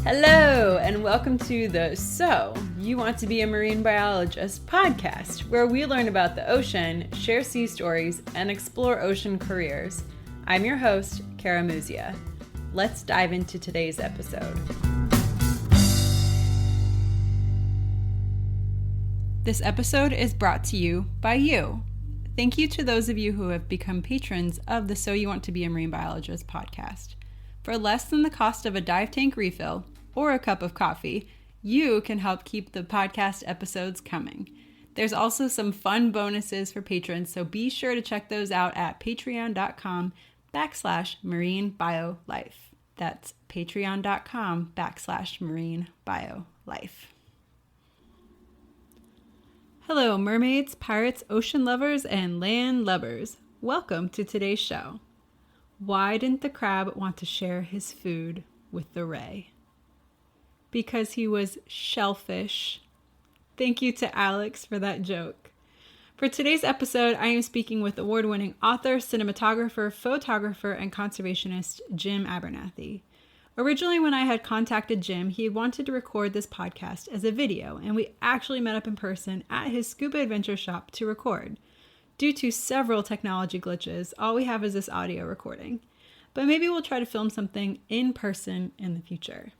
Hello, and welcome to the So You Want to Be a Marine Biologist podcast, where we learn about the ocean, share sea stories, and explore ocean careers. I'm your host, Kara Muzia. Let's dive into today's episode. This episode is brought to you by you. Thank you to those of you who have become patrons of the So You Want to Be a Marine Biologist podcast. For less than the cost of a dive tank refill or a cup of coffee, you can help keep the podcast episodes coming. There's also some fun bonuses for patrons, so be sure to check those out at patreon.com/marinebio.life. That's patreon.com/marinebio.life. Hello, mermaids, pirates, ocean lovers, and land lubbers. Welcome to today's show. Why didn't the crab want to share his food with the ray? Because he was shellfish. Thank you to Alex for that joke. For today's episode, I am speaking with award-winning author, cinematographer, photographer, and conservationist Jim Abernethy. Originally, when I had contacted Jim, he wanted to record this podcast as a video, and we actually met up in person at his scuba adventure shop to record. Due to several technology glitches, all we have is this audio recording. But maybe we'll try to film something in person in the future.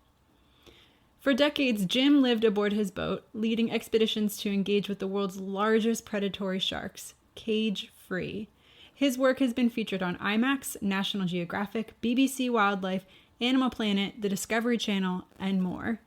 For decades, Jim lived aboard his boat, leading expeditions to engage with the world's largest predatory sharks, cage-free. His work has been featured on Imax, National Geographic, BBC Wildlife, Animal Planet, the Discovery Channel, and more.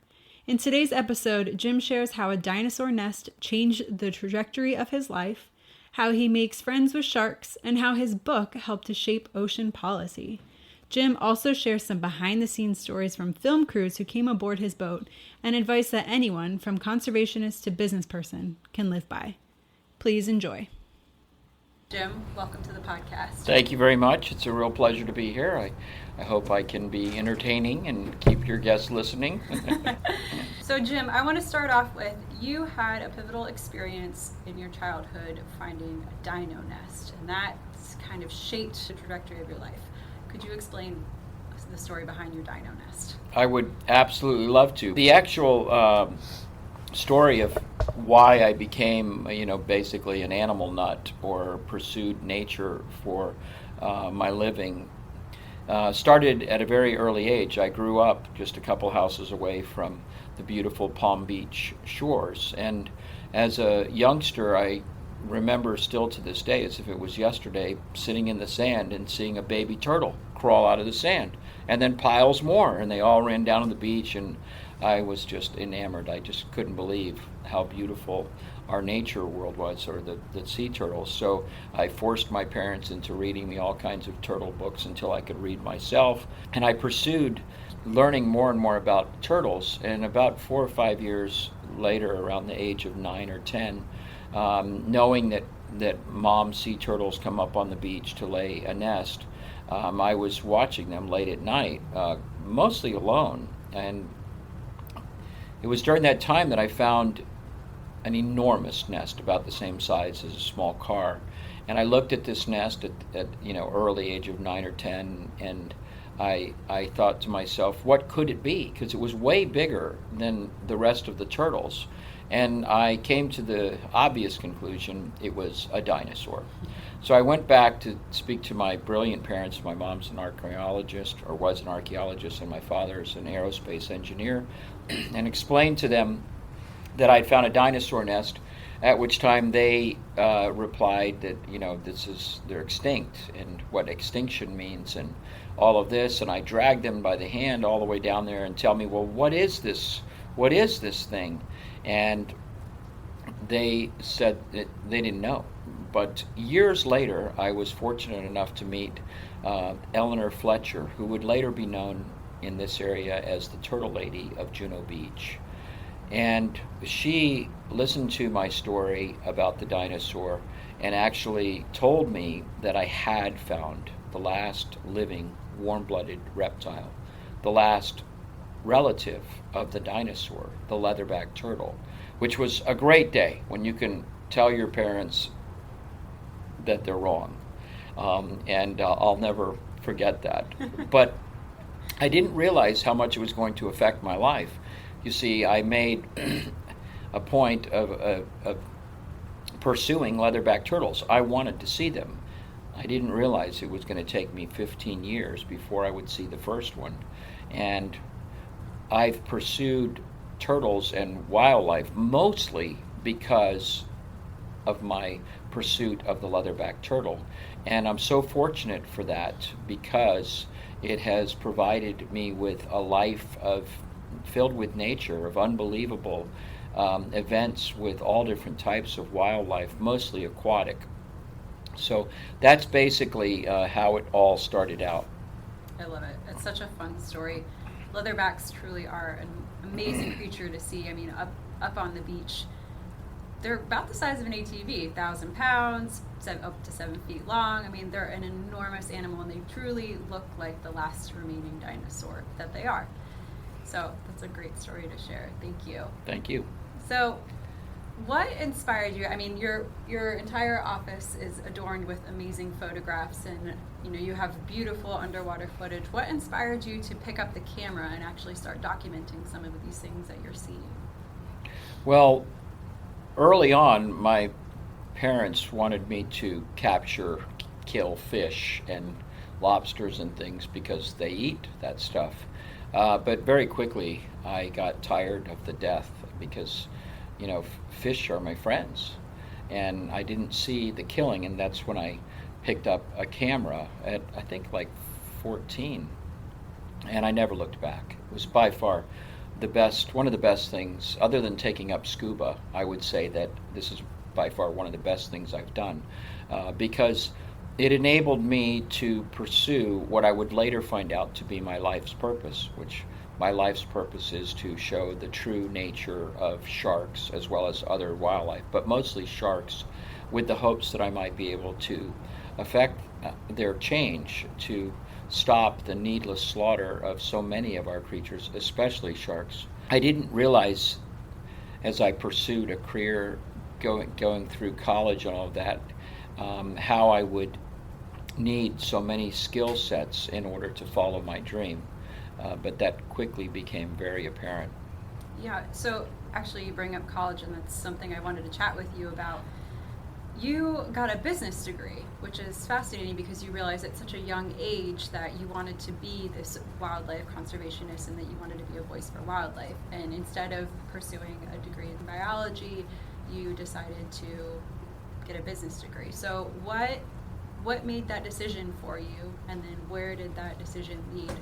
In today's episode, Jim shares how a dinosaur nest changed the trajectory of his life, how he makes friends with sharks, and how his book helped to shape ocean policy. Jim also shares some behind-the-scenes stories from film crews who came aboard his boat and advice that anyone, from conservationist to business person, can live by. Please enjoy. Jim, welcome to the podcast. Thank you very much. It's a real pleasure to be here. I hope I can be entertaining and keep your guests listening. So Jim, I want to start off with, you had a pivotal experience in your childhood finding a dino nest, and that's kind of shaped the trajectory of your life. Could you explain the story behind your dino nest? I would absolutely love to. The actual story of why I became, basically an animal nut or pursued nature for my living started at a very early age. I grew up just a couple houses away from the beautiful Palm Beach shores, and as a youngster, I remember still to this day, as if it was yesterday, sitting in the sand and seeing a baby turtle crawl out of the sand, and then piles more, and they all ran down on the beach, and I was just enamored. I just couldn't believe how beautiful our nature world was, or the sea turtles. So I forced my parents into reading me all kinds of turtle books until I could read myself, and I pursued learning more and more about turtles. And about 4 or 5 years later, around the age of 9 or 10, knowing that mom sea turtles come up on the beach to lay a nest, I was watching them late at night, mostly alone. And it was during that time that I found an enormous nest about the same size as a small car. And I looked at this nest at early age of 9 or 10, and I thought to myself, what could it be? Because it was way bigger than the rest of the turtles. And I came to the obvious conclusion, it was a dinosaur. So I went back to speak to my brilliant parents. My mom's an archaeologist, or was an archaeologist, and my father's an aerospace engineer, and explained to them that I'd found a dinosaur nest, at which time they replied that, they're extinct, and what extinction means, and all of this. And I dragged them by the hand all the way down there and tell me, well, what is this? What is this thing? And they said that they didn't know. But years later, I was fortunate enough to meet Eleanor Fletcher, who would later be known in this area as the Turtle Lady of Juno Beach. And she listened to my story about the dinosaur and actually told me that I had found the last living warm-blooded reptile, the last relative of the dinosaur, the leatherback turtle, which was a great day when you can tell your parents that they're wrong. And I'll never forget that. But I didn't realize how much it was going to affect my life. You see, I made a point of pursuing leatherback turtles. I wanted to see them. I didn't realize it was going to take me 15 years before I would see the first one. And I've pursued turtles and wildlife mostly because of my pursuit of the leatherback turtle. And I'm so fortunate for that because it has provided me with a life filled with nature, of unbelievable events with all different types of wildlife, mostly aquatic. So that's basically how it all started out. I love it. It's such a fun story. Leatherbacks truly are an amazing creature to see. I mean, up on the beach, they're about the size of an ATV, 1,000 pounds, up to 7 feet long. I mean, they're an enormous animal, and they truly look like the last remaining dinosaur that they are. So that's a great story to share. Thank you. Thank you. So, what inspired you? I mean, your entire office is adorned with amazing photographs, and you have beautiful underwater footage. What inspired you to pick up the camera and actually start documenting some of these things that you're seeing? Well, early on, my parents wanted me to kill fish and lobsters and things because they eat that stuff. But very quickly, I got tired of the death because, fish are my friends. And I didn't see the killing, and that's when I picked up a camera at, I think, like 14. And I never looked back. It was by far one of the best things, other than taking up scuba. I would say that this is by far one of the best things I've done because it enabled me to pursue what I would later find out to be my life's purpose, which my life's purpose is to show the true nature of sharks as well as other wildlife, but mostly sharks, with the hopes that I might be able to affect their change, to stop the needless slaughter of so many of our creatures, especially sharks. I didn't realize as I pursued a career going through college and all of that, how I would need so many skill sets in order to follow my dream. But that quickly became very apparent. Yeah, so actually you bring up college, and that's something I wanted to chat with you about. You got a business degree, which is fascinating because you realized at such a young age that you wanted to be this wildlife conservationist and that you wanted to be a voice for wildlife. And instead of pursuing a degree in biology, you decided to get a business degree. So what made that decision for you, and then where did that decision lead?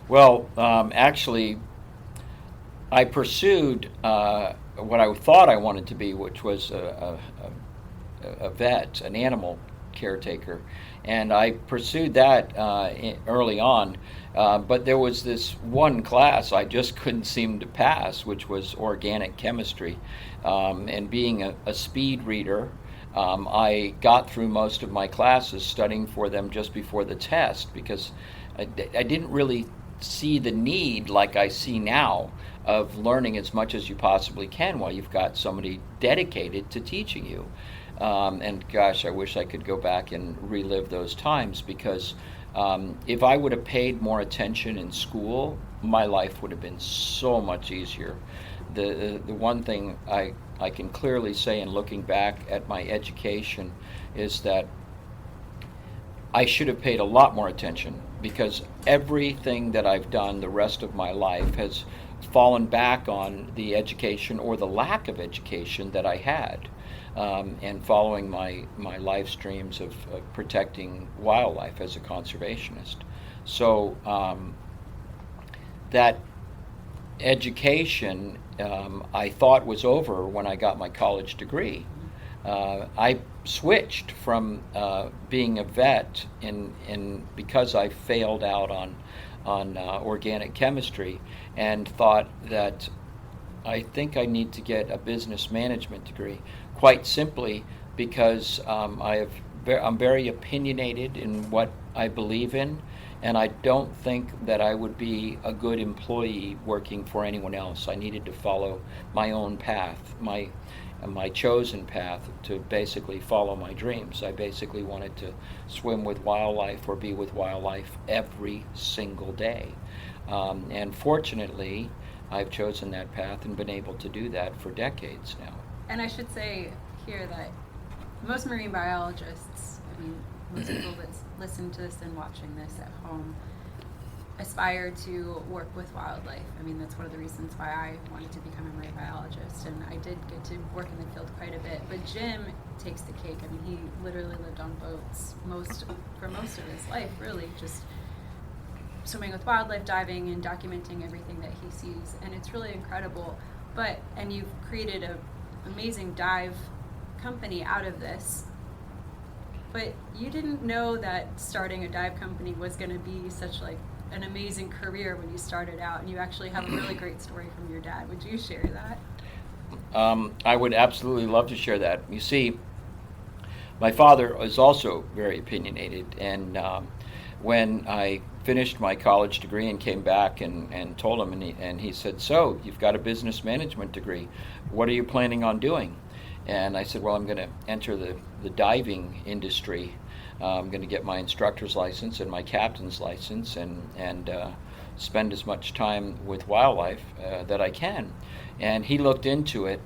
Well, actually, I pursued what I thought I wanted to be, which was a vet, an animal caretaker, and I pursued that early on. But there was this one class I just couldn't seem to pass, which was organic chemistry. And being a speed reader, I got through most of my classes studying for them just before the test because I didn't really see the need like I see now of learning as much as you possibly can while you've got somebody dedicated to teaching you. And gosh, I wish I could go back and relive those times because if I would have paid more attention in school, my life would have been so much easier. The one thing I can clearly say in looking back at my education is that I should have paid a lot more attention because everything that I've done the rest of my life has fallen back on the education or the lack of education that I had, and following my life streams of protecting wildlife as a conservationist. So that education I thought was over when I got my college degree. I switched from being a vet because I failed out on organic chemistry and thought that I think I need to get a business management degree, quite simply because I'm very opinionated in what I believe in, and I don't think that I would be a good employee working for anyone else. I needed to follow my own path. my chosen path to basically follow my dreams. I basically wanted to swim with wildlife or be with wildlife every single day. And fortunately, I've chosen that path and been able to do that for decades now. And I should say here that most marine biologists, most people that listen to this and watching this at home, aspire to work with wildlife. That's one of the reasons why I wanted to become a marine biologist, and I did get to work in the field quite a bit. But Jim takes the cake. He literally lived on boats for most of his life, really, just swimming with wildlife, diving, and documenting everything that he sees, and it's really incredible. And you've created an amazing dive company out of this. But you didn't know that starting a dive company was going to be such an amazing career when you started out, and you actually have a really great story from your dad. Would you share that? I would absolutely love to share that. You see, my father is also very opinionated, and when I finished my college degree and came back and told him, and he said, "So, you've got a business management degree. What are you planning on doing?" And I said, "Well, I'm going to enter the diving industry. I'm going to get my instructor's license and my captain's license and spend as much time with wildlife that I can." And he looked into it,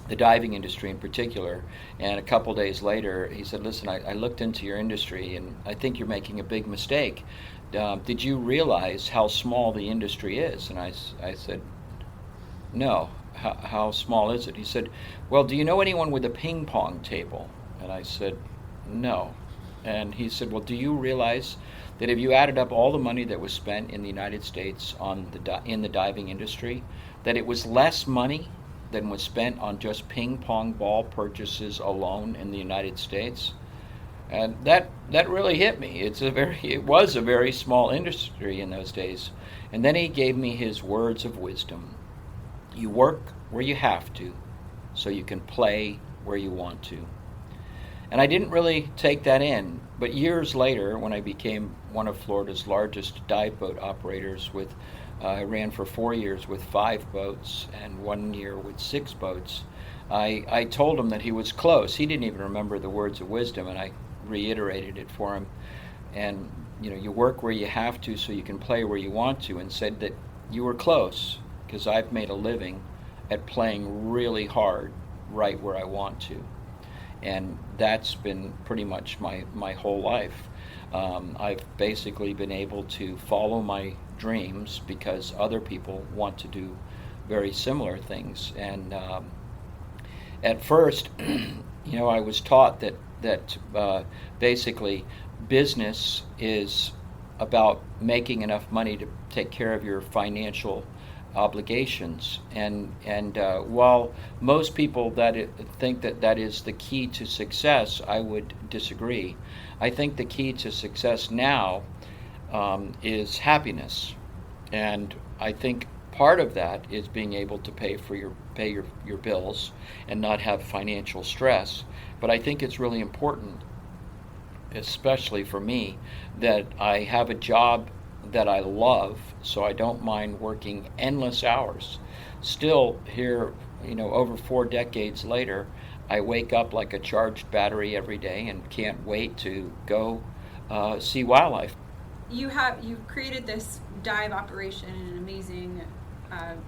the diving industry in particular, and a couple days later he said, "Listen, I looked into your industry and I think you're making a big mistake. Did you realize how small the industry is?" And I said, "No. How small is it?" He said, "Well, do you know anyone with a ping pong table?" And I said, "No." And he said, "Well, do you realize that if you added up all the money that was spent in the United States in the diving industry, that it was less money than was spent on just ping pong ball purchases alone in the United States?" And that really hit me. It was a very small industry in those days. And then he gave me his words of wisdom. You work where you have to, so you can play where you want to. And I didn't really take that in, but years later, when I became one of Florida's largest dive boat operators I ran for 4 years with 5 boats and 1 year with 6 boats, I told him that he was close. He didn't even remember the words of wisdom, and I reiterated it for him. And, you work where you have to so you can play where you want to, and said that you were close, because I've made a living at playing really hard right where I want to. And that's been pretty much my whole life. I've basically been able to follow my dreams because other people want to do very similar things. And at first, I was taught that basically business is about making enough money to take care of your financial obligations, and while most people think that is the key to success, I would disagree. I think the key to success now is happiness, and I think part of that is being able to pay your bills and not have financial stress. But I think it's really important, especially for me, that I have a job that I love, so I don't mind working endless hours. Still here, over 4 decades later, I wake up like a charged battery every day and can't wait to go see wildlife. You've created this dive operation, an amazing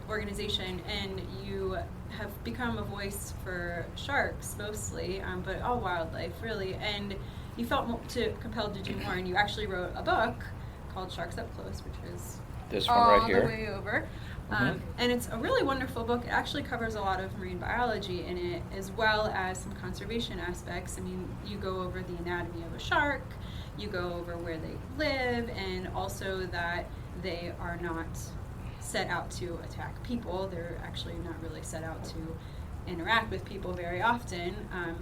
organization, and you have become a voice for sharks mostly, but all wildlife really. And you felt compelled to do more, and you actually wrote a book called Sharks Up Close, which is this one right here, all the way over. And it's a really wonderful book. It actually covers a lot of marine biology in it, as well as some conservation aspects. You go over the anatomy of a shark, you go over where they live, and also that they are not set out to attack people. They're actually not really set out to interact with people very often.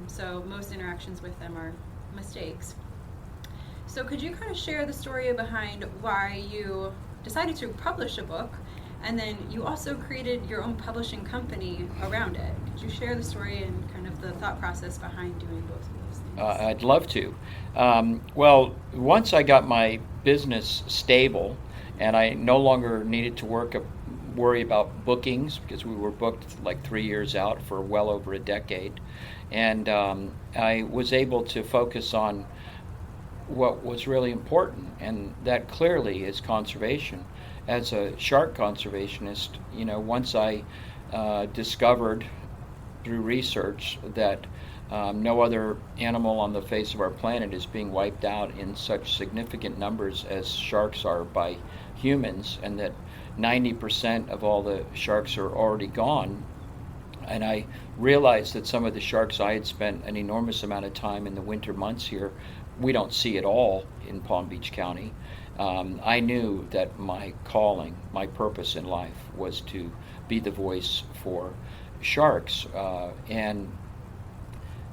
So most interactions with them are mistakes. So could you kind of share the story behind why you decided to publish a book, and then you also created your own publishing company around it? Could you share the story and kind of the thought process behind doing both of those things? I'd love to. Well, once I got my business stable and I no longer needed to work worry about bookings because we were booked like 3 years out for well over a decade. And I was able to focus on what was really important, and that clearly is conservation. As a shark conservationist, once I discovered through research that no other animal on the face of our planet is being wiped out in such significant numbers as sharks are by humans, and that 90% of all the sharks are already gone. And I realized that some of the sharks I had spent an enormous amount of time in the winter months here, we don't see at all in Palm Beach County. I knew that my calling, my purpose in life was to be the voice for sharks. And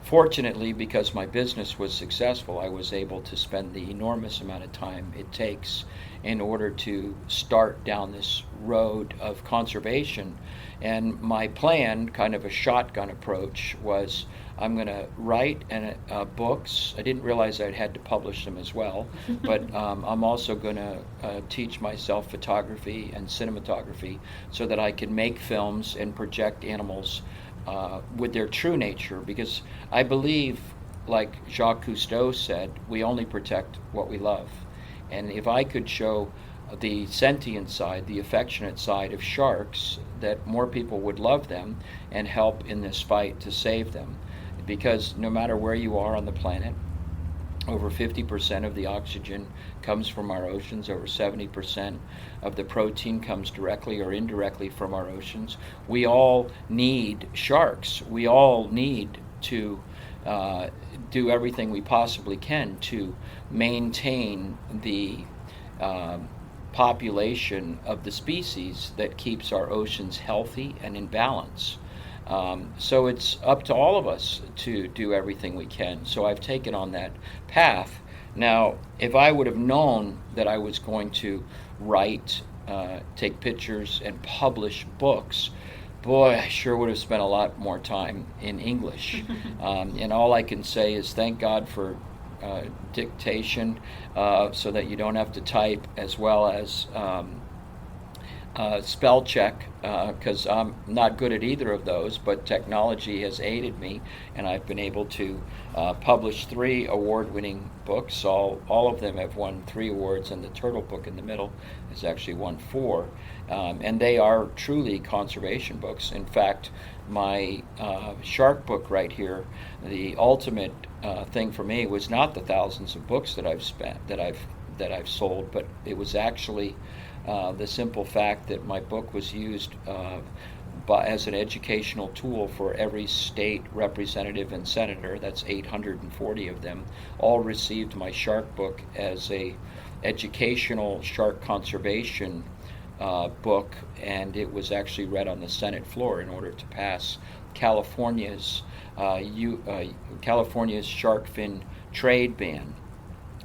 fortunately, because my business was successful, I was able to spend the enormous amount of time it takes in order to start down this road of conservation. And my plan, kind of a shotgun approach, was I'm going to write books. I didn't realize I'd had to publish them as well, but I'm also going to teach myself photography and cinematography so that I can make films and project animals with their true nature, because I believe, like Jacques Cousteau said, we only protect what we love. And if I could show the sentient side, the affectionate side of sharks, that more people would love them and help in this fight to save them. Because no matter where you are on the planet, over 50% of the oxygen comes from our oceans. Over 70% of the protein comes directly or indirectly from our oceans. We all need sharks. We all need to do everything we possibly can to maintain the population of the species that keeps our oceans healthy and in balance. So it's up to all of us to do everything we can. So I've taken on that path. Now, if I would have known that I was going to write, take pictures, and publish books, boy, I sure would have spent a lot more time in English. And all I can say is thank God for dictation, so that you don't have to type, as well as spell check, because I'm not good at either of those, but technology has aided me, and I've been able to publish 3 award-winning books. All of them have won 3 awards, and the turtle book in the middle has actually won 4. And they are truly conservation books. In fact, my shark book right here, the ultimate thing for me was not the thousands of books that I've sold, but it was actually the simple fact that my book was used as an educational tool for every state representative and senator. That's 840 of them. All received my shark book as a educational shark conservation book, and it was actually read on the Senate floor in order to pass California's shark fin trade ban.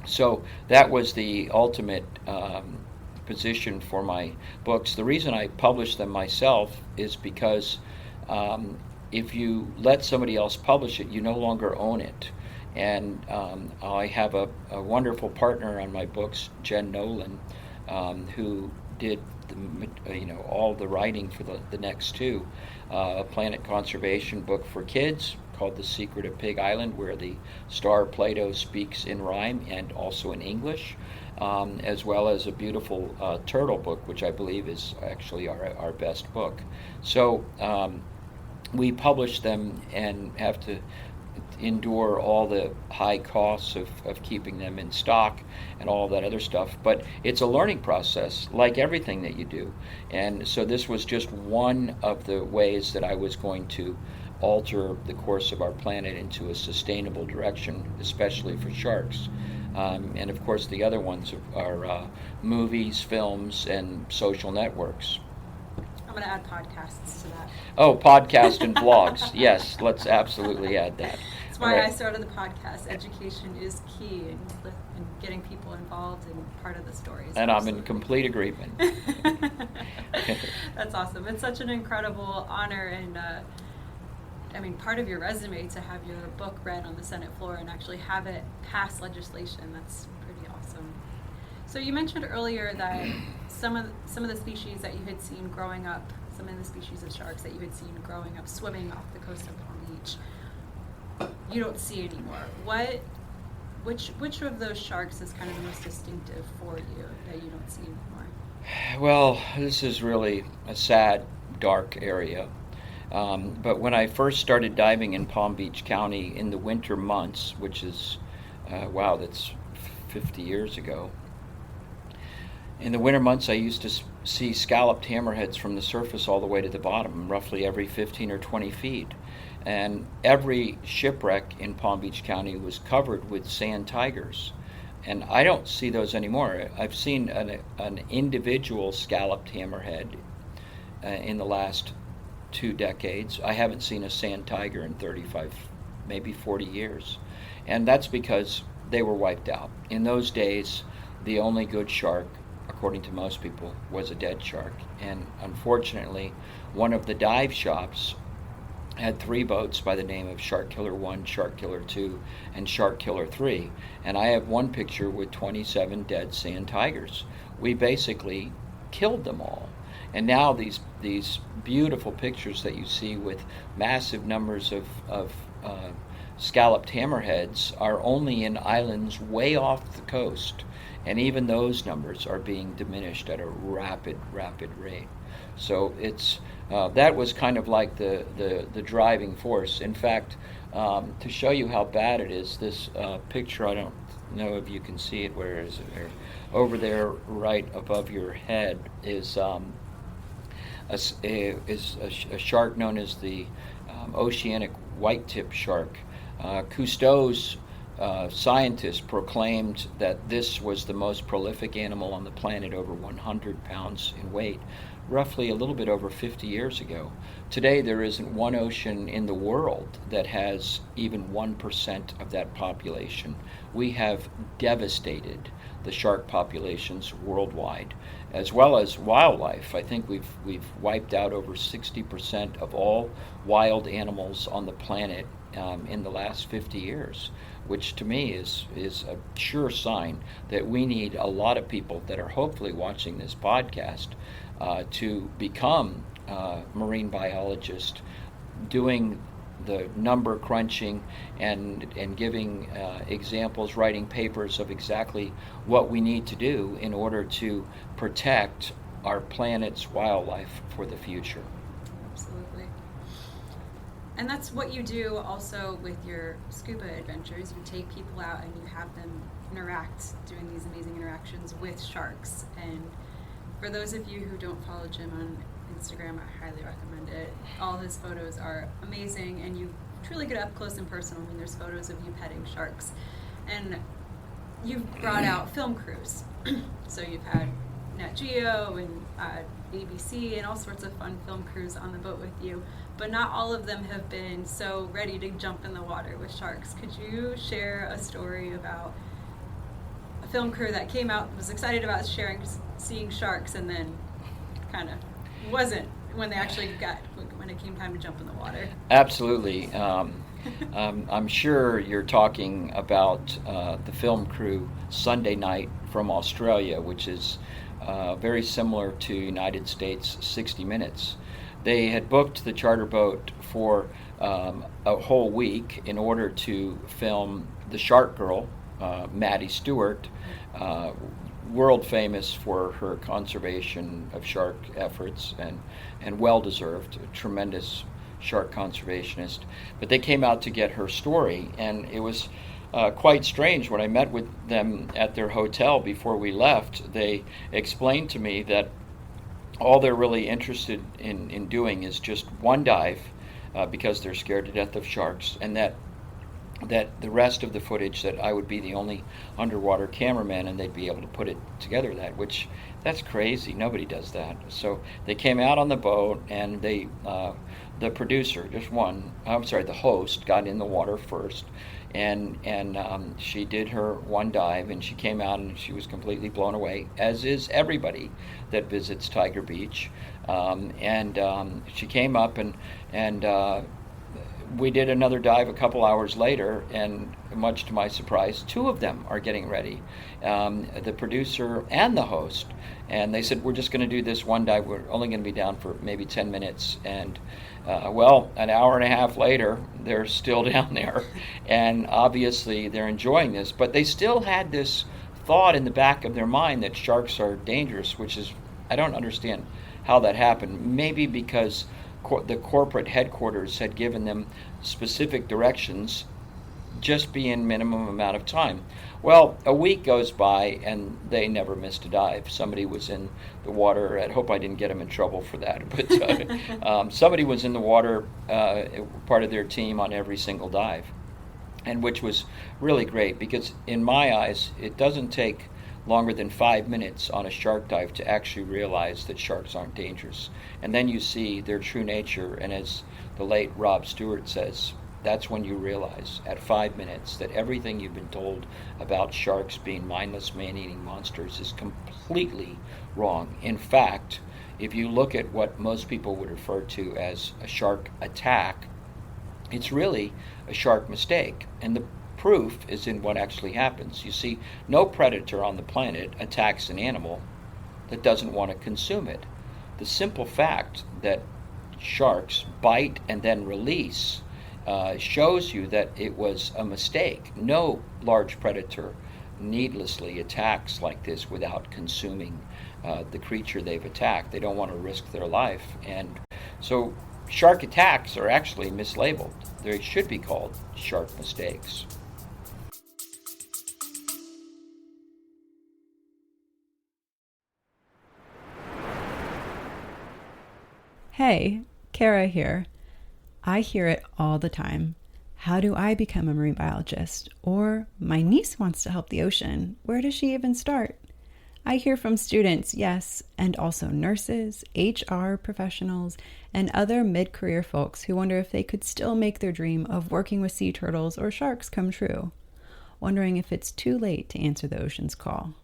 So that was the ultimate position for my books. The reason I publish them myself is because if you let somebody else publish it, you no longer own it. And I have a wonderful partner on my books, Jen Nolan, who did all the writing for the next 2. A planet conservation book for kids called The Secret of Pig Island, where the star Plato speaks in rhyme and also in English, as well as a beautiful turtle book, which I believe is actually our best book. So we publish them and have to endure all the high costs of keeping them in stock and all that other stuff. But it's a learning process, like everything that you do. And so this was just one of the ways that I was going to alter the course of our planet into a sustainable direction, especially for sharks. And of course the other ones are movies, films, and social networks. I'm going to add podcasts to that. Oh, podcast and vlogs. Yes, let's absolutely add that. That's why I started the podcast. Education is key in getting people involved and part of the stories. And I'm in complete agreement. That's awesome. It's such an incredible honor, and part of your resume to have your book read on the Senate floor and actually have it pass legislation. That's pretty awesome. So you mentioned earlier that some of the species that you had seen growing up, some of the species of sharks that you had seen growing up swimming off the coast of Palm Beach, you don't see anymore. Which of those sharks is kind of the most distinctive for you that you don't see anymore? Well, this is really a sad, dark area. But when I first started diving in Palm Beach County in the winter months, which is, wow, that's 50 years ago. In the winter months, I used to see scalloped hammerheads from the surface all the way to the bottom, roughly every 15 or 20 feet. And every shipwreck in Palm Beach County was covered with sand tigers. And I don't see those anymore. I've seen an individual scalloped hammerhead in the last 2 decades. I haven't seen a sand tiger in 35, maybe 40 years. And that's because they were wiped out. In those days, the only good shark, according to most people, was a dead shark. And unfortunately, one of the dive shops had 3 boats by the name of Shark Killer 1, Shark Killer 2, and Shark Killer 3. And I have one picture with 27 dead sand tigers. We basically killed them all. And now these beautiful pictures that you see with massive numbers of scalloped hammerheads are only in islands way off the coast. And even those numbers are being diminished at a rapid rate. So it's that was kind of like the driving force. In fact, to show you how bad it is, this picture, I don't know if you can see it. Where is it? There, over there, right above your head, is a shark known as the oceanic white-tip shark. Cousteau's scientists proclaimed that this was the most prolific animal on the planet, over 100 pounds in weight, roughly a little bit over 50 years ago. Today, there isn't one ocean in the world that has even 1% of that population. We have devastated the shark populations worldwide, as well as wildlife. I think we've wiped out over 60% of all wild animals on the planet in the last 50 years, which to me is a sure sign that we need a lot of people that are hopefully watching this podcast to become marine biologists, doing the number crunching and giving examples, writing papers of exactly what we need to do in order to protect our planet's wildlife for the future. Absolutely. And that's what you do also with your scuba adventures. You take people out and you have them interact, doing these amazing interactions with sharks. And for those of you who don't follow Jim on Instagram, I highly recommend it. All his photos are amazing, and you truly get up close and personal. I mean, there's photos of you petting sharks. And you've brought out film crews. So you've had Nat Geo and ABC and all sorts of fun film crews on the boat with you, but not all of them have been so ready to jump in the water with sharks. Could you share a story about a film crew that came out, was excited about seeing sharks, and then kind of wasn't when it came time to jump in the water? Absolutely. I'm sure you're talking about the film crew Sunday Night from Australia, which is very similar to United States 60 Minutes. They had booked the charter boat for a whole week in order to film the Shark Girl, Maddie Stewart, world famous for her conservation of shark efforts, and well-deserved, a tremendous shark conservationist. But they came out to get her story, and it was quite strange. When I met with them at their hotel before we left, they explained to me that all they're really interested in doing is just one dive because they're scared to death of sharks, and that the rest of the footage, that I would be the only underwater cameraman and they'd be able to put it together, that's crazy. Nobody does that. So they came out on the boat, and the producer, the host, got in the water first, and she did her one dive, and she came out and she was completely blown away, as is everybody that visits Tiger Beach. She came up and we did another dive a couple hours later, and much to my surprise, two of them are getting ready, the producer and the host. And they said, we're just going to do this one dive. We're only going to be down for maybe 10 minutes. And well, an hour and a half later, they're still down there. And obviously, they're enjoying this. But they still had this thought in the back of their mind that sharks are dangerous, which is, I don't understand how that happened. Maybe because the corporate headquarters had given them specific directions, just be in minimum amount of time. Well, a week goes by and they never missed a dive. Somebody was in the water. I hope I didn't get them in trouble for that. But somebody was in the water, part of their team, on every single dive, and which was really great, because in my eyes, it doesn't take longer than 5 minutes on a shark dive to actually realize that sharks aren't dangerous. And then you see their true nature, and as the late Rob Stewart says, that's when you realize at 5 minutes that everything you've been told about sharks being mindless man-eating monsters is completely wrong. In fact, if you look at what most people would refer to as a shark attack, it's really a shark mistake. And the proof is in what actually happens. You see, no predator on the planet attacks an animal that doesn't want to consume it. The simple fact that sharks bite and then release shows you that it was a mistake. No large predator needlessly attacks like this without consuming the creature they've attacked. They don't want to risk their life. And so shark attacks are actually mislabeled. They should be called shark mistakes. Hey, Kara here. I hear it all the time. How do I become a marine biologist? Or my niece wants to help the ocean. Where does she even start? I hear from students, yes, and also nurses, HR professionals, and other mid-career folks who wonder if they could still make their dream of working with sea turtles or sharks come true, wondering if it's too late to answer the ocean's call.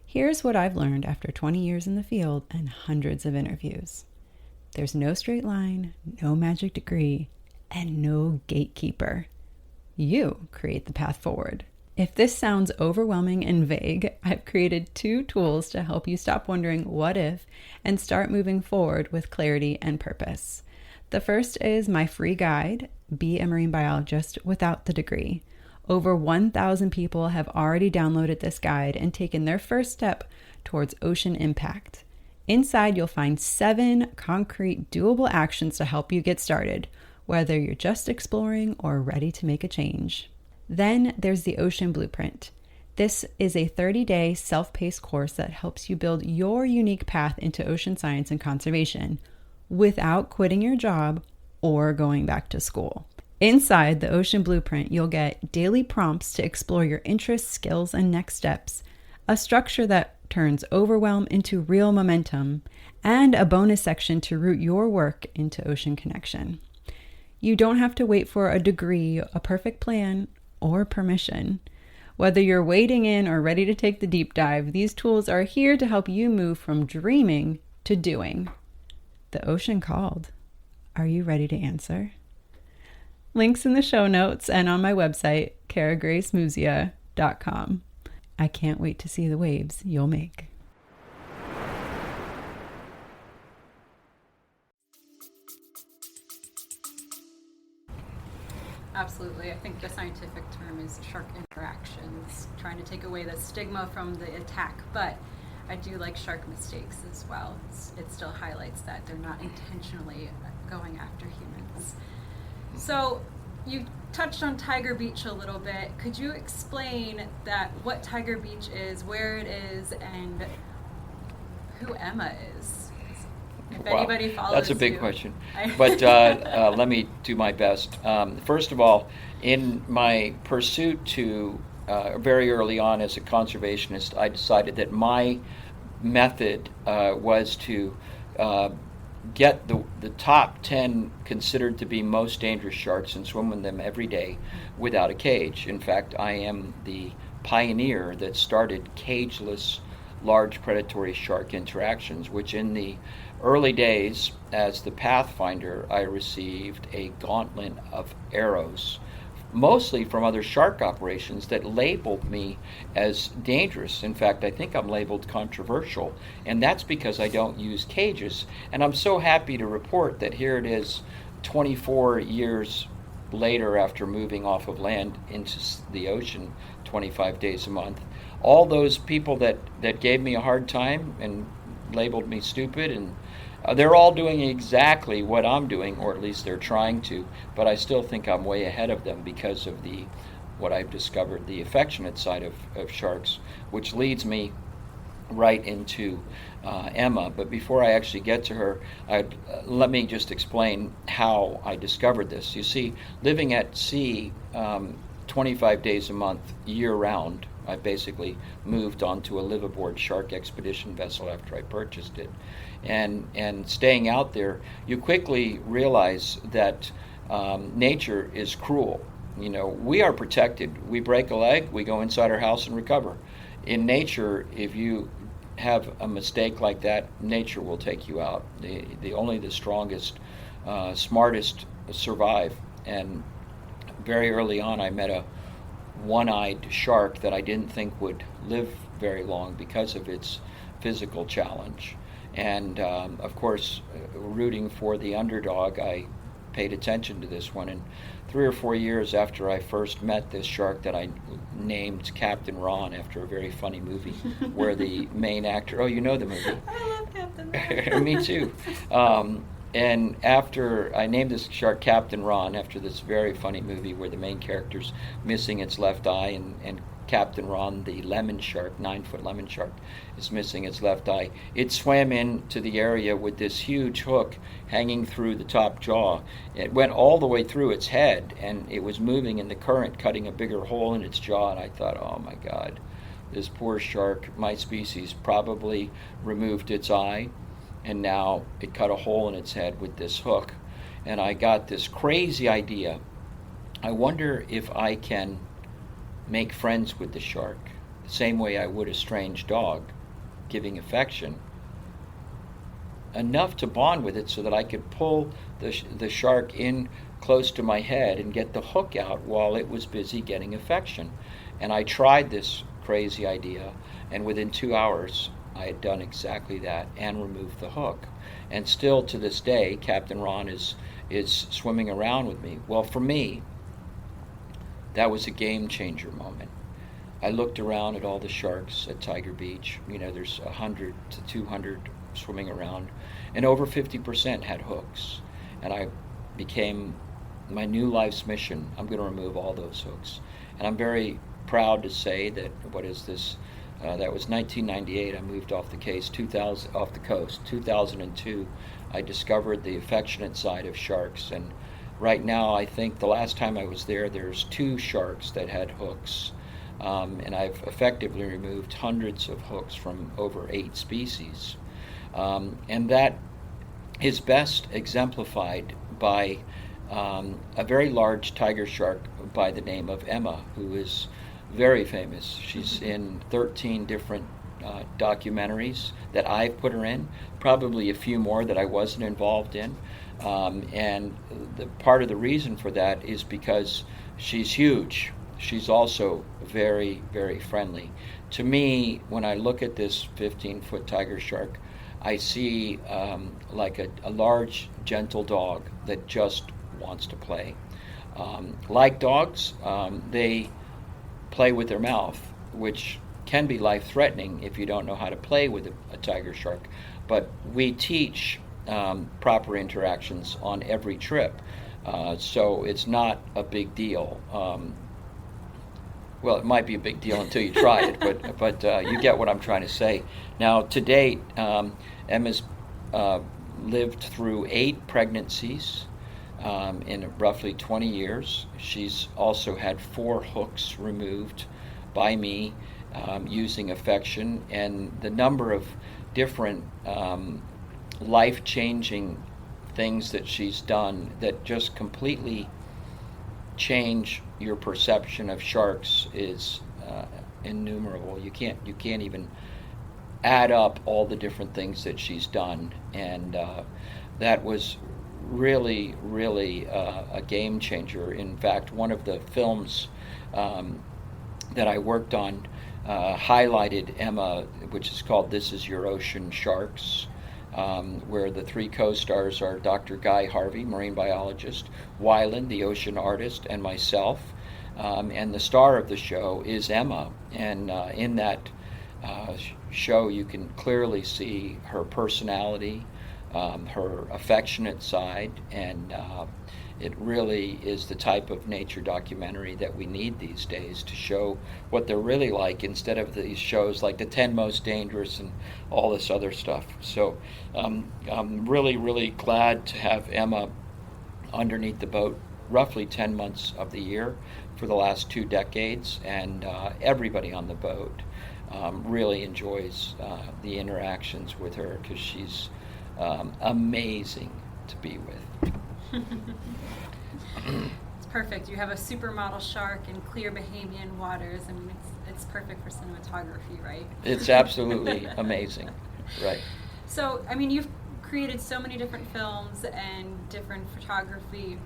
Here's what I've learned after 20 years in the field and hundreds of interviews. There's no straight line, no magic degree, and no gatekeeper. You create the path forward. If this sounds overwhelming and vague, I've created 2 tools to help you stop wondering what if and start moving forward with clarity and purpose. The first is my free guide, Be a Marine Biologist Without the Degree. Over 1,000 people have already downloaded this guide and taken their first step towards ocean impact. Inside, you'll find 7 concrete, doable actions to help you get started, whether you're just exploring or ready to make a change. Then there's the Ocean Blueprint. This is a 30-day self-paced course that helps you build your unique path into ocean science and conservation without quitting your job or going back to school. Inside the Ocean Blueprint, you'll get daily prompts to explore your interests, skills, and next steps, a structure that turns overwhelm into real momentum, and a bonus section to root your work into ocean connection. You don't have to wait for a degree, a perfect plan, or permission. Whether you're wading in or ready to take the deep dive, these tools are here to help you move from dreaming to doing. The ocean called. Are you ready to answer? Links in the show notes and on my website, karagracemuzia.com. I can't wait to see the waves you'll make. Absolutely. I think the scientific term is shark interactions, trying to take away the stigma from the attack. But I do like shark mistakes as well. It still highlights that they're not intentionally going after humans. So you touched on Tiger Beach a little bit. Could you explain what Tiger Beach is, where it is, and who Emma is? If anybody follows that's a big you. question. But let me do my best. First of all, in my pursuit to very early on as a conservationist, I decided that my method was to get the top 10 considered to be most dangerous sharks and swim with them every day without a cage. In fact, I am the pioneer that started cageless large predatory shark interactions, which in the early days as the Pathfinder, I received a gauntlet of arrows, mostly from other shark operations that labeled me as dangerous. In fact, I think I'm labeled controversial, and that's because I don't use cages. And I'm so happy to report that here it is 24 years later, after moving off of land into the ocean 25 days a month, all those people that gave me a hard time and labeled me stupid, and they're all doing exactly what I'm doing, or at least they're trying to, but I still think I'm way ahead of them because of what I've discovered, the affectionate side of sharks, which leads me right into Emma. But before I actually get to her, let me just explain how I discovered this. You see, living at sea 25 days a month, year-round, I basically moved onto a live-aboard shark expedition vessel after I purchased it. And staying out there, you quickly realize that nature is cruel. You know, we are protected. We break a leg, we go inside our house and recover. In nature, if you have a mistake like that, nature will take you out. Only the strongest, smartest survive. And very early on, I met a one-eyed shark that I didn't think would live very long because of its physical challenge. And of course, rooting for the underdog, I paid attention to this one. And 3 or 4 years after I first met this shark that I named Captain Ron after a very funny movie where the main actor, oh, you know the movie. I love Captain Ron. Me too. And after I named this shark Captain Ron after this very funny movie where the main character's missing its left eye, and Captain Ron, the lemon shark, 9-foot lemon shark, is missing its left eye. It swam into the area with this huge hook hanging through the top jaw. It went all the way through its head, and it was moving in the current, cutting a bigger hole in its jaw. And I thought, oh my God, this poor shark, my species, probably removed its eye, and now it cut a hole in its head with this hook. And I got this crazy idea. I wonder if I can make friends with the shark the same way I would a strange dog, giving affection, enough to bond with it so that I could pull the shark in close to my head and get the hook out while it was busy getting affection. And I tried this crazy idea, and within 2 hours I had done exactly that and removed the hook. And still to this day, Captain Ron is swimming around with me. Well, for me, that was a game changer moment. I looked around at all the sharks at Tiger Beach. You know, there's 100 to 200 swimming around, and over 50% had hooks. And I became, my new life's mission, I'm going to remove all those hooks. And I'm very proud to say that, that was 1998. I moved off the coast. 2002, I discovered the affectionate side of sharks, and right now, I think the last time I was there, there's 2 sharks that had hooks, and I've effectively removed hundreds of hooks from over 8 species. And that is best exemplified by a very large tiger shark by the name of Emma, who is very famous. She's in 13 different documentaries that I've put her in, probably a few more that I wasn't involved in. And part of the reason for that is because she's huge. She's also very, very friendly. To me, when I look at this 15-foot tiger shark, I see like a large, gentle dog that just wants to play. Like dogs, they play with their mouth, which can be life-threatening if you don't know how to play with a tiger shark. But we teach proper interactions on every trip, so it's not a big deal. Well, it might be a big deal until you try it, but you get what I'm trying to say. Now, to date, Emma's lived through 8 pregnancies in roughly 20 years. She's also had 4 hooks removed by me using affection, and the number of different life-changing things that she's done that just completely change your perception of sharks is innumerable. You can't even add up all the different things that she's done, and that was really, really a game changer. In fact, one of the films that I worked on highlighted Emma, which is called This Is Your Ocean, Sharks, where the three co-stars are Dr. Guy Harvey, marine biologist, Wyland, the ocean artist, and myself. And the star of the show is Emma. And in that show, you can clearly see her personality, her affectionate side, and it really is the type of nature documentary that we need these days to show what they're really like, instead of these shows like The 10 Most Dangerous and all this other stuff. So I'm really, really glad to have Emma underneath the boat roughly 10 months of the year for the last 2 decades, and everybody on the boat really enjoys the interactions with her, because she's amazing to be with. It's perfect. You have a supermodel shark in clear Bahamian waters. I mean, it's perfect for cinematography, right? It's absolutely amazing, right? So, I mean, you've created so many different films and different photography,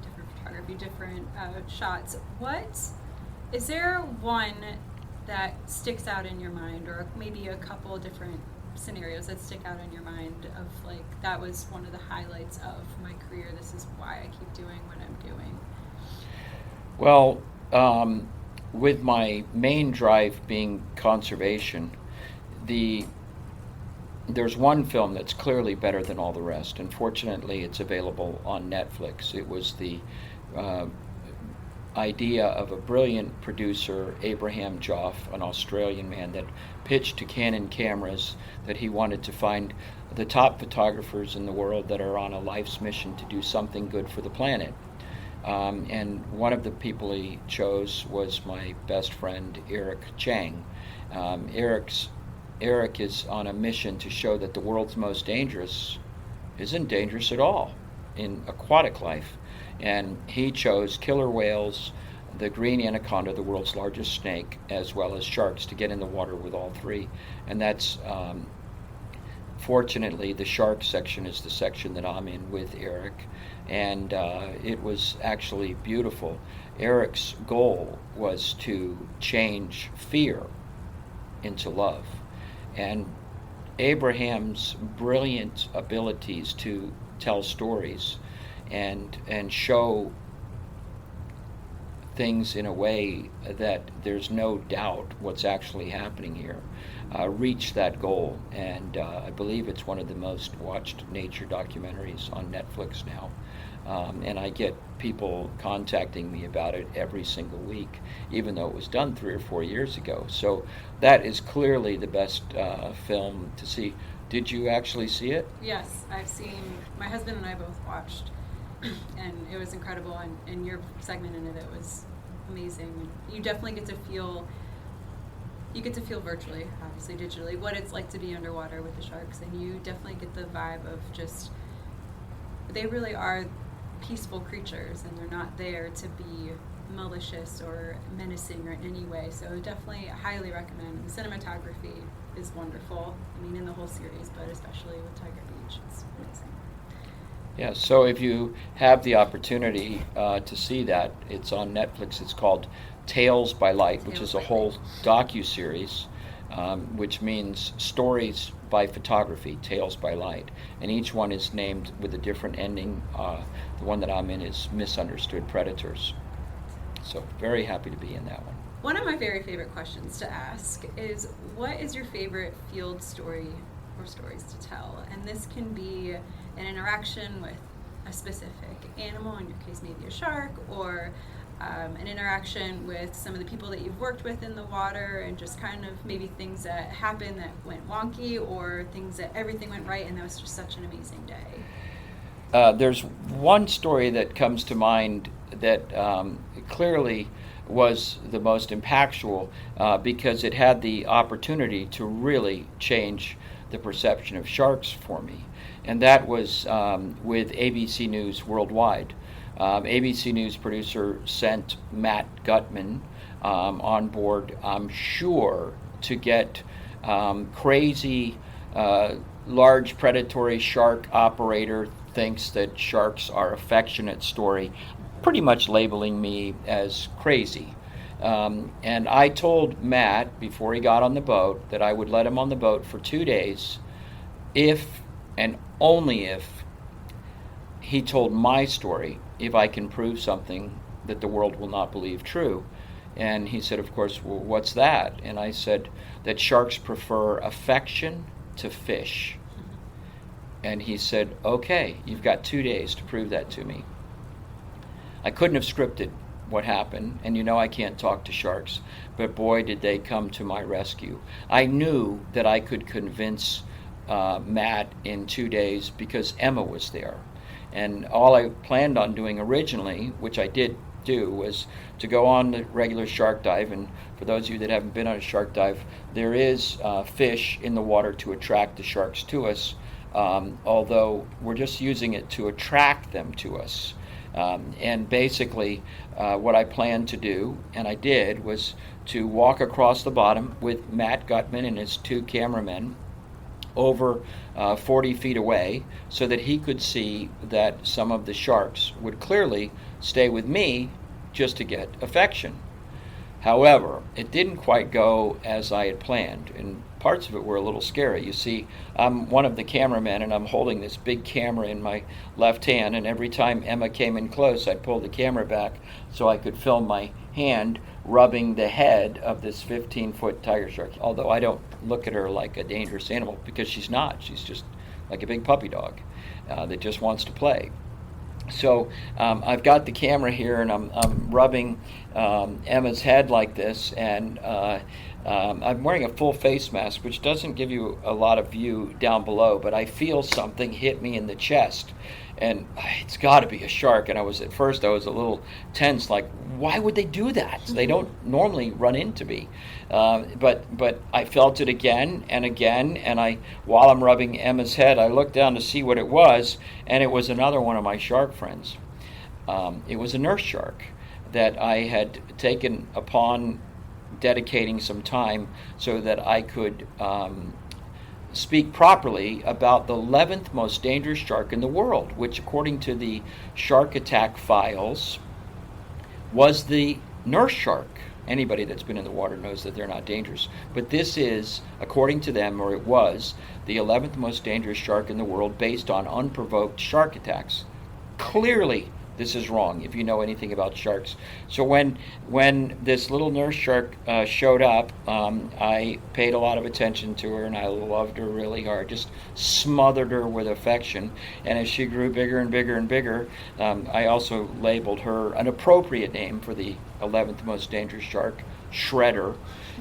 different shots. What is there one that sticks out in your mind, or maybe a couple different scenarios that stick out in your mind of like, that was one of the highlights of my career, this is why I keep doing what I'm doing? Well, with my main drive being conservation, there's one film that's clearly better than all the rest. Unfortunately, it's available on Netflix. It was the idea of a brilliant producer, Abraham Joffe, an Australian man, that pitched to Canon cameras that he wanted to find the top photographers in the world that are on a life's mission to do something good for the planet. And one of the people he chose was my best friend, Eric Chang. Eric is on a mission to show that the world's most dangerous isn't dangerous at all in aquatic life. And he chose killer whales, the green anaconda, the world's largest snake, as well as sharks, to get in the water with all three. And that's, fortunately, the shark section is the section that I'm in with Eric. And it was actually beautiful. Eric's goal was to change fear into love. And Abraham's brilliant abilities to tell stories and show things in a way that there's no doubt what's actually happening here reached that goal. And I believe it's one of the most watched nature documentaries on Netflix now. And I get people contacting me about it every single week, even though it was done 3 or 4 years ago. So that is clearly the best film to see. Did you actually see it? Yes, I've seen, my husband and I both watched, and it was incredible, and your segment in it was amazing. You definitely get to feel virtually, obviously digitally, what it's like to be underwater with the sharks, and you definitely get the vibe of just, they really are peaceful creatures, and they're not there to be malicious or menacing or in any way. So definitely highly recommend. The cinematography is wonderful. I mean, in the whole series, but especially with Tiger Beach, it's amazing. Yeah, so if you have the opportunity to see that, it's on Netflix. It's called Tales by Light, which is a whole docu-series, which means stories by photography, Tales by Light. And each one is named with a different ending. The one that I'm in is Misunderstood Predators. So very happy to be in that one. One of my very favorite questions to ask is, what is your favorite field story or stories to tell? And this can be an interaction with a specific animal, in your case maybe a shark, or an interaction with some of the people that you've worked with in the water, and just kind of maybe things that happened that went wonky, or things that everything went right and that was just such an amazing day. There's one story that comes to mind that clearly was the most impactful because it had the opportunity to really change the perception of sharks for me. And that was with ABC News Worldwide. ABC News producer sent Matt Gutman on board, I'm sure, to get crazy large predatory shark operator thinks that sharks are affectionate story, pretty much labeling me as crazy. And I told Matt before he got on the boat that I would let him on the boat for 2 days if and only if he told my story, if I can prove something that the world will not believe true. And he said, of course, well, what's that? And I said that sharks prefer affection to fish. And he said, okay, you've got 2 days to prove that to me. I couldn't have scripted what happened, and you know I can't talk to sharks, but boy, did they come to my rescue. I knew that I could convince Matt in 2 days because Emma was there. And all I planned on doing originally, which I did do, was to go on the regular shark dive. And for those of you that haven't been on a shark dive, there is fish in the water to attract the sharks to us, although we're just using it to attract them to us. And basically, what I planned to do, and I did, was to walk across the bottom with Matt Gutman and his 2 cameramen over 40 feet away so that he could see that some of the sharks would clearly stay with me just to get affection. However, it didn't quite go as I had planned, and parts of it were a little scary. You see, I'm one of the cameramen, and I'm holding this big camera in my left hand, and every time Emma came in close, I'd pull the camera back so I could film my hand rubbing the head of this 15-foot tiger shark, although I don't look at her like a dangerous animal, because she's not. She's just like a big puppy dog that just wants to play. So I've got the camera here, and I'm rubbing Emma's head like this, and I'm wearing a full face mask, which doesn't give you a lot of view down below, but I feel something hit me in the chest, and it's got to be a shark. And at first I was a little tense, like, why would they do that? They don't normally run into me. But I felt it again and again, and while I'm rubbing Emma's head, I looked down to see what it was, and it was another one of my shark friends. It was a nurse shark that I had taken upon dedicating some time so that I could speak properly about the 11th most dangerous shark in the world, which according to the shark attack files was the nurse shark. Anybody that's been in the water knows that they're not dangerous. But this is, according to them, or it was, the 11th most dangerous shark in the world based on unprovoked shark attacks. Clearly, this is wrong if you know anything about sharks. So when this little nurse shark showed up, I paid a lot of attention to her, and I loved her really hard, just smothered her with affection. And as she grew bigger and bigger and bigger, I also labeled her an appropriate name for the 11th most dangerous shark, Shredder.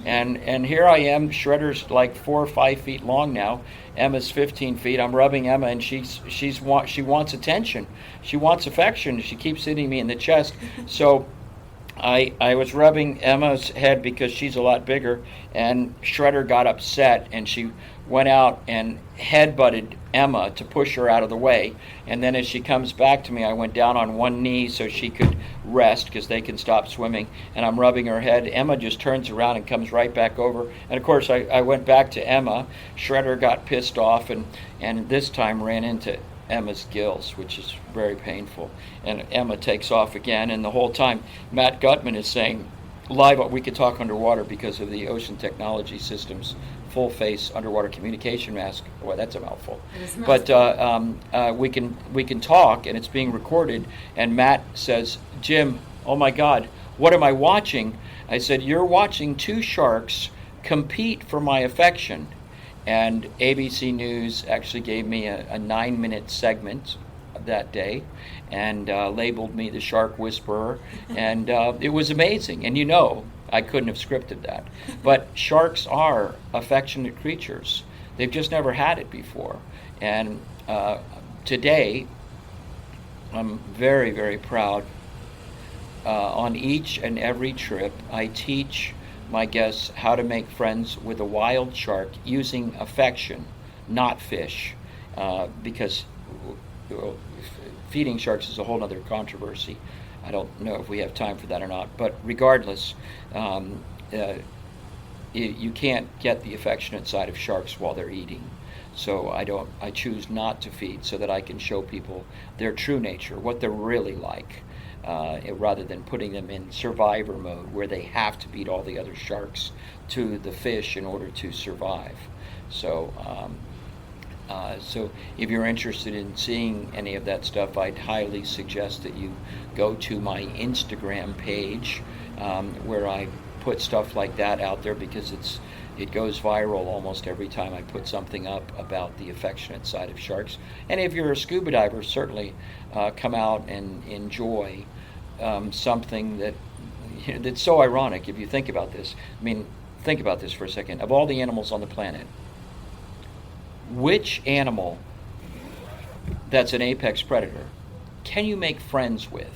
And here I am. Shredder's like 4 or 5 feet long now. Emma's 15 feet. I'm rubbing Emma, and she wants attention. She wants affection. She keeps hitting me in the chest. So I was rubbing Emma's head because she's a lot bigger, and Shredder got upset, and she went out and headbutted Emma to push her out of the way. And then as she comes back to me, I went down on one knee so she could rest because they can stop swimming, and I'm rubbing her head. Emma just turns around and comes right back over. And of course I went back to Emma. Shredder got pissed off and this time ran into Emma's gills, which is very painful. And Emma takes off again, and the whole time Matt Gutman is saying, live, we could talk underwater because of the Ocean Technology Systems full face underwater communication mask. Well, that's a mouthful. But we can talk, and it's being recorded. And Matt says, Jim, oh my God, what am I watching? I said, you're watching 2 sharks compete for my affection. And ABC News actually gave me a 9-minute segment that day and labeled me the Shark Whisperer. And it was amazing. And you know, I couldn't have scripted that. But sharks are affectionate creatures. They've just never had it before. And today, I'm very, very proud. On each and every trip, I teach my guests how to make friends with a wild shark using affection, not fish, because feeding sharks is a whole other controversy. I don't know if we have time for that or not, but regardless, you can't get the affectionate side of sharks while they're eating. So I choose not to feed so that I can show people their true nature, what they're really like, rather than putting them in survivor mode where they have to beat all the other sharks to the fish in order to survive. So, so if you're interested in seeing any of that stuff, I'd highly suggest that you go to my Instagram page, where I put stuff like that out there, because it goes viral almost every time I put something up about the affectionate side of sharks. And if you're a scuba diver, certainly come out and enjoy something that's so ironic if you think about this. I mean, think about this for a second. Of all the animals on the planet, which animal that's an apex predator can you make friends with?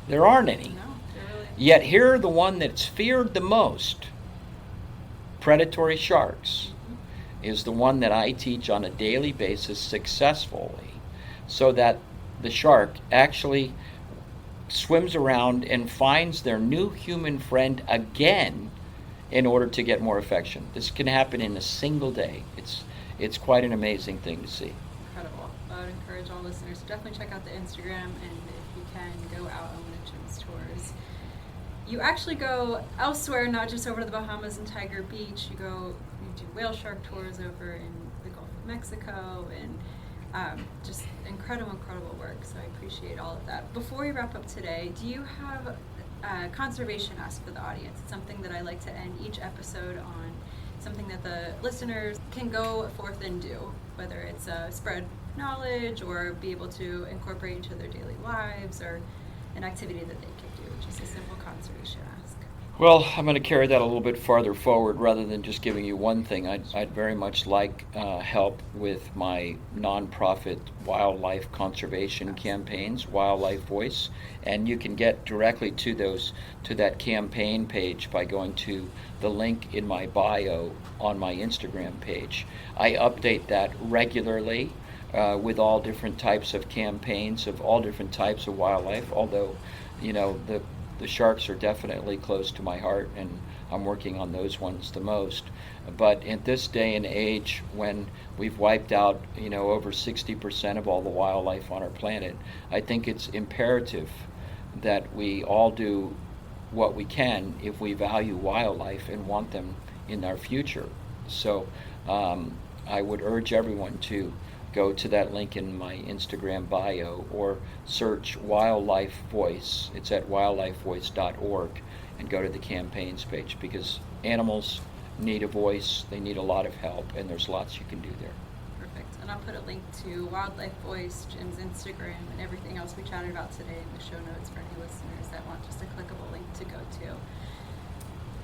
There aren't any. No, really. Yet here, the one that's feared the most, predatory sharks, is the one that I teach on a daily basis successfully, so that the shark actually swims around and finds their new human friend again in order to get more affection. This can happen in a single day. It's quite an amazing thing to see. Incredible. I would encourage all listeners to definitely check out the Instagram, and if you can, go out on one of Jim's tours. You actually go elsewhere, not just over to the Bahamas and Tiger Beach. You do whale shark tours over in the Gulf of Mexico, and just incredible work. So I appreciate all of that. Before we wrap up today, do you have conservation ask for the audience? It's something that I like to end each episode on, something that the listeners can go forth and do, whether it's spread knowledge or be able to incorporate into their daily lives, or an activity that they can do, just a simple conservation ask. Well, I'm going to carry that a little bit farther forward. Rather than just giving you one thing, I'd very much like help with my nonprofit wildlife conservation campaigns, Wildlife Voice, and you can get directly to that campaign page by going to the link in my bio on my Instagram page. I update that regularly with all different types of campaigns of all different types of wildlife, although, the sharks are definitely close to my heart, and I'm working on those ones the most. But in this day and age, when we've wiped out, over 60% of all the wildlife on our planet, I think it's imperative that we all do what we can if we value wildlife and want them in our future. So I would urge everyone to go to that link in my Instagram bio, or search Wildlife Voice. It's at wildlifevoice.org, and go to the campaigns page, because animals need a voice, they need a lot of help, and there's lots you can do there. Perfect. And I'll put a link to Wildlife Voice, Jim's Instagram, and everything else we chatted about today in the show notes for any listeners that want just a clickable link to go to.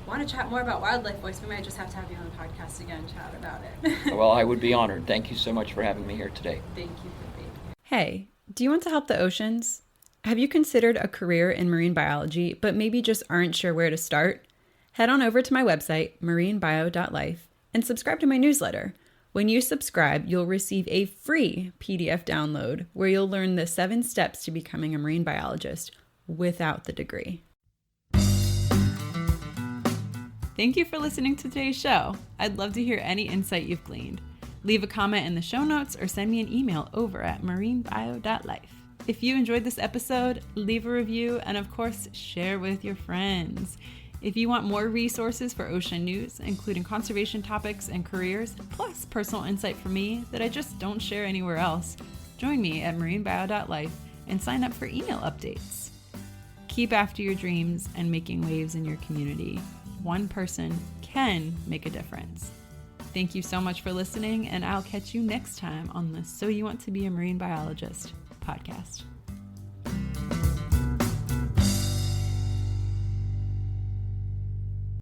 Want to chat more about Wildlife Voice? We might just have to have you on the podcast again, chat about it. Well, I would be honored. Thank you so much for having me here today. Thank you for being here. Hey, do you want to help the oceans? Have you considered a career in marine biology, but maybe just aren't sure where to start? Head on over to my website, marinebio.life, and subscribe to my newsletter. When you subscribe, you'll receive a free PDF download where you'll learn the 7 steps to becoming a marine biologist without the degree. Thank you for listening to today's show. I'd love to hear any insight you've gleaned. Leave a comment in the show notes or send me an email over at marinebio.life. If you enjoyed this episode, leave a review, and of course, share with your friends. If you want more resources for ocean news, including conservation topics and careers, plus personal insight from me that I just don't share anywhere else, join me at marinebio.life and sign up for email updates. Keep after your dreams and making waves in your community. One person can make a difference. Thank you so much for listening, and I'll catch you next time on the So You Want to Be a Marine Biologist podcast.